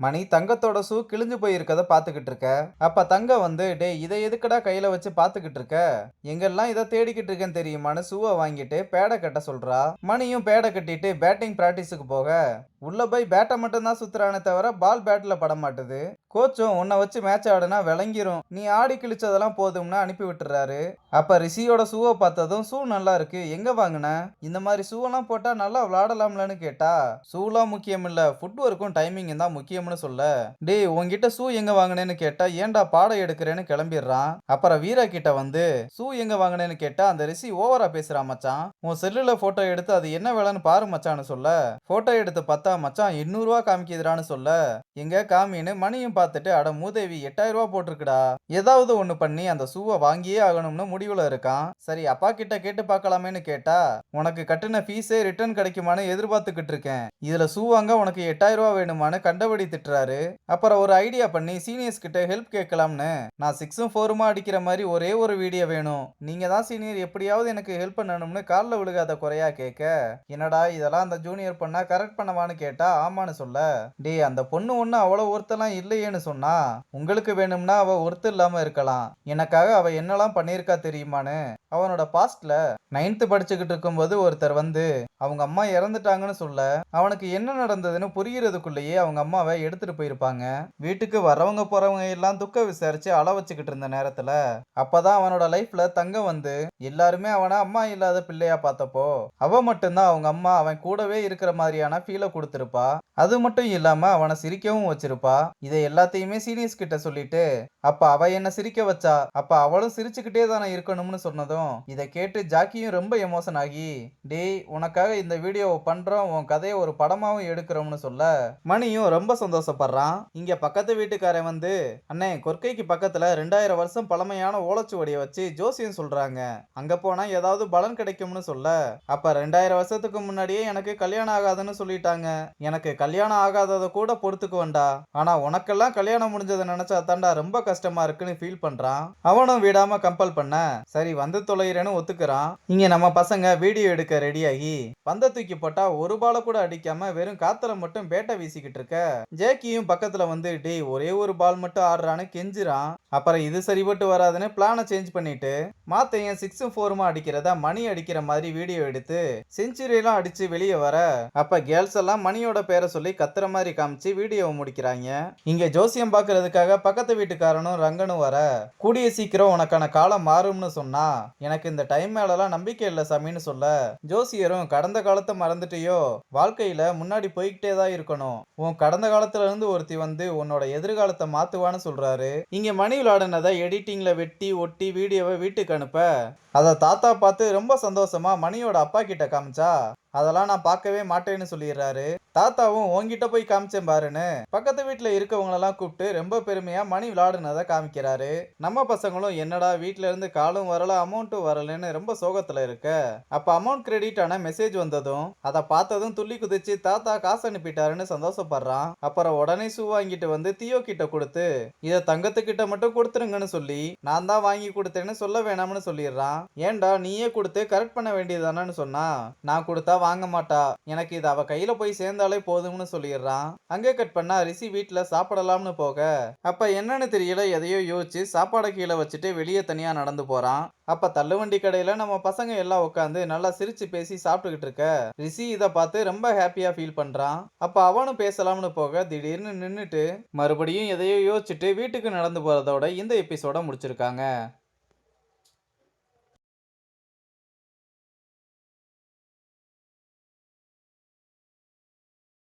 மணி தங்கத்தோட ஷூ கிழிஞ்சு போயிருக்கத பாத்துக்கிட்டு இருக்க. அப்ப தங்கம் வந்து, டேய் இதை எதுக்குடா கையில வச்சு பாத்துக்கிட்டு இருக்க? எங்கெல்லாம் இதை தேடிக்கிட்டு இருக்கேன்னு தெரியுமான்னு ஷூவை வாங்கிட்டு பேடை கட்ட சொல்றா. மணியும் பேடை கட்டிட்டு பேட்டிங் பிராக்டிஸுக்கு போக, உள்ள போய் பேட்டை மட்டும் தான் சுத்துறானே தவிர பால் பேட்ல பட மாட்டுது. கோச்சும் உன்னை வச்சு மேட்ச் ஆடுனா விளங்கிரும், நீ ஆடி கிழிச்சதெல்லாம் போதும்னு அனுப்பி விட்டுறாரு. அப்ப ரிஷியோட ஷூவை பார்த்ததும், ஷூ நல்லா இருக்கு, எங்க வாங்குன? இந்த மாதிரி ஷூவெல்லாம் போட்டா நல்லா விளையாடலாம்லன்னு கேட்டா, ஷூலாம் முக்கியம் இல்ல, ஃபுட் ஒர்க்கும் டைமிங் தான் முக்கியம்னு சொல்ல, டேய் உன்கிட்ட ஷூ எங்க வாங்கினேன்னு கேட்டா, ஏன்டா பாடம் எடுக்கிறேன்னு கிளம்பிடுறான். அப்புறம் வீரா கிட்ட வந்து ஷூ எங்க வாங்கினேன்னு கேட்டா, அந்த ரிஷி ஓவரா பேசுறான் மச்சான், உன் செல்லுல போட்டோ எடுத்து அது என்ன வேலைன்னு பாரு மச்சான்னு சொல்ல, போட்டோ எடுத்து பார்த்தா மச்சான் 800 ரூபா காமிக்குதுடான்னு சொல்ல, எங்க காமின்னு மணியும் பார்த்துட்டு, அட மூதேவி 8000 ரூபா போட்டிருக்குடா, ஏதாவது ஒண்ணு பண்ணி அந்த ஷூவை வாங்கியே ஆகணும்னு முடிவுல இருக்கான். சரி அப்பா கிட்ட கேட்டு பார்க்கலாமேன்னு கேட்டா, உனக்கு கட்டின ஃபீஸே ரிட்டர்ன் கிடைக்குமான்னு எதிர்பார்த்துக்கிட்டு இருக்கேன், இதுல ஷூ வாங்க உனக்கு 8000 ரூபா வேணுமான்னு கண்டபடி திட்டுறாரு. அப்புறம் ஒரு ஐடியா பண்ணி சீனியர்ஸ் கிட்ட ஹெல்ப் கேட்கலாம்னு, நான் 6ம் 4மா அடிக்கிற மாதிரி ஒரே ஒரு வீடியோ வேணும், நீங்க தான் சீனியர், எப்படியாவது எனக்கு ஹெல்ப் பண்ணணும்னு காலில் விழுகாத குறையா கேட்க, என்னடா இதெல்லாம் அந்த ஜூனியர் பண்ணா கரெக்ட் பண்ணவான்னு கேட்டா ஆமான்னு சொல்ல, டேய் அந்த பொண்ணு ஒண்ணு அவ்வளவு ஒருத்தெல்லாம் இல்லையேன்னு சொன்னா, உங்களுக்கு வேணும்னா அவ ஒருத்தர் இல்லாம இருக்கலாம், எனக்காக அவ என்னெல்லாம் பண்ணியிருக்கா தெரியுமான்னு அவனோட பாஸ்ட்ல 9th படிச்சுக்கிட்டு இருக்கும்போது ஒருத்தர் வந்து அவங்க அம்மா இறந்துட்டாங்கன்னு சொல்ல, அவனுக்கு என்ன நடந்ததுன்னு புரியறதுக்குள்ளேயே அவங்க அம்மாவை எடுத்துட்டு போயிருப்பாங்க. வீட்டுக்கு வரவங்க போறவங்க எல்லாம் துக்க விசாரிச்சு அள வச்சுக்கிட்டு இருந்த நேரத்துல, அப்பதான் அவனோட லைஃப்ல தங்கம் வந்து எல்லாருமே அவனை அம்மா இல்லாத பிள்ளையா பார்த்தப்போ, அவ மட்டும்தான் அவங்க அம்மா அவன் கூடவே இருக்கிற மாதிரியான ஃபீலை கொடுத்திருப்பா. அது மட்டும் இல்லாம அவனை சிரிக்கவும் வச்சிருப்பா. இதை எல்லாத்தையுமே சீனியர்ஸ் கிட்ட சொல்லிட்டு, அப்ப அவ என்ன சிரிக்க வச்சா, அப்ப அவளும் சிரிச்சுக்கிட்டே தானே இருக்கணும்னு சொன்னதும், இதை கேட்டு ஜாக்கியும் ரொம்ப எமோஷன் ஆகி, டேய் உனக்காக இந்த வீடியோவை பண்றோம், உன் கதையை ஒரு படமாவும் எடுக்கிறோம்னு சொல்ல, மணியும் ரொம்ப சந்தோஷப்படுறான். இங்க பக்கத்து வீட்டுக்காரன் வந்து, அண்ணே கொற்கைக்கு பக்கத்துல 2000 வருஷம் பழமையான ஓலைச்சுவடியை வச்சு ஜோசியம் சொல்றாங்க, அங்க போனா ஏதாவது பலன் கிடைக்கும்னு சொல்ல, அப்ப 2000 வருஷத்துக்கு முன்னாடியே எனக்கு கல்யாணம் ஆகாதுன்னு சொல்லிட்டாங்க, எனக்கு கல்யாணம் ஆகாததை கூட பொறுத்துக்குவேன்டா, ஆனா உனக்கெல்லாம் கல்யாணம் முடிஞ்சதை நினைச்சா தாண்டா ரொம்ப கஷ்டமா இருக்குன்னு ஃபீல் பண்றான். அவனும் விடாம கம்பல் பண்ண, சரி வந்து தொலைகிறேன்னு ஒத்துக்கிறான். இங்க நம்ம பசங்க வீடியோ எடுக்க ரெடியாகி பந்த தூக்கி போட்டா ஒரு பால கூட அடிக்காம வெறும் காத்துல மட்டும் பேட்டை வீசிக்கிட்டு இருக்க, ஜேக்கியும் பக்கத்துல வந்து, டேய் ஒரே ஒரு பால் மட்டும் ஆடுறான்னு கெஞ்சுறான். அப்புறம் இது சரிபட்டு வராதுன்னு பிளானை சேஞ்ச் பண்ணிட்டு மாத்தையும் 6ம் 4மா அடிக்கிறதா மணி அடிக்கிற மாதிரி வீடியோ எடுத்து செஞ்சுரி எல்லாம் அடிச்சு வெளியே வர, அப்ப கேர்ள்ஸ் எல்லாம் மணியோட பேரை சொல்லி கத்துற மாதிரி காமிச்சு வீடியோவை முடிக்கிறாங்க. இங்க ஜோசியம் பாக்குறதுக்காக பக்கத்து வீட்டுக்காரனும் ரங்கனும் வர, கூடிய சீக்கிரம் உனக்கான காலம் மாறும்னு சொன்னா, எனக்கு இந்த டைம் மேலலாம் நம்பிக்கை இல்ல சாமின்னு சொல்ல, ஜோசியரும் கடந்த காலத்தை மறந்துட்டியோ, வாழ்க்கையில முன்னாடி போய்கிட்டே தான் இருக்கணும், உன் கடந்த காலத்துல இருந்து ஒருத்தி வந்து உன்னோட எதிர்காலத்தை மாத்துவான்னு சொல்றாரு. இங்க மணி விளையாடுனதை எடிட்டிங்ல வெட்டி ஒட்டி வீடியோவை வீட்டுக்கு அனுப்ப, அதை தாத்தா பார்த்து ரொம்ப சந்தோஷமா மணியோட அப்பா கிட்ட காமிச்சா, அதெல்லாம் நான் பார்க்கவே மாட்டேன்னு சொல்லிடுறாரு. தாத்தாவும் உன்கிட்ட போய் காமிச்சேன் பாருன்னு பக்கத்து வீட்டுல இருக்கவங்களெல்லாம் கூப்பிட்டு ரொம்ப பெருமையா மணி விளையாடுனதை காமிக்கிறாரு. நம்ம பசங்களும் என்னடா வீட்டுல இருந்து காலும் வரல அமௌண்ட்டும் வரலன்னு ரொம்ப சோகத்துல இருக்க, அப்ப அமௌண்ட் கிரெடிட் ஆன மெசேஜ் வந்ததும் அதை பார்த்ததும் துள்ளி குதிச்சு தாத்தா காசு அனுப்பிட்டாருன்னு சந்தோஷப்படுறான். அப்புறம் உடனே ஷூ வாங்கிட்டு வந்து தியோ கிட்ட கொடுத்து, இதை தங்கத்துக்கிட்ட மட்டும் கொடுத்துருங்கன்னு சொல்லி, நான் தான் வாங்கி கொடுத்தேன்னு சொல்ல வேணாம்னு சொல்லிடுறான். ஏன்டா நீயே கொடுத்து கரெக்ட் பண்ண வேண்டியதானு சொன்னா, நான் கொடுத்தா வாங்க மாட்டா, எனக்கு இது அவ கையில போய் சேர்ந்தாலே போதும்னு சொல்லிடுறான். அங்கே கட் பண்ணா ரிஷி வீட்டுல சாப்பிடலாம்னு போக, அப்ப என்னன்னு தெரியல எதையோ யோசிச்சு சாப்பாடை கீழே வச்சுட்டு வெளியே தனியா நடந்து போறான். அப்ப தள்ளுவண்டி கடையில நம்ம பசங்க எல்லாம் உட்காந்து நல்லா சிரிச்சு பேசி சாப்பிட்டுக்கிட்டு இருக்க, ரிஷி இதை பார்த்து ரொம்ப ஹாப்பியா ஃபீல் பண்றான். அப்ப அவனும் பேசலாம்னு போக திடீர்னு நின்னுட்டு மறுபடியும் எதையோ யோசிச்சுட்டு வீட்டுக்கு நடந்து போறதோட இந்த எபிசோட முடிச்சிருக்காங்க.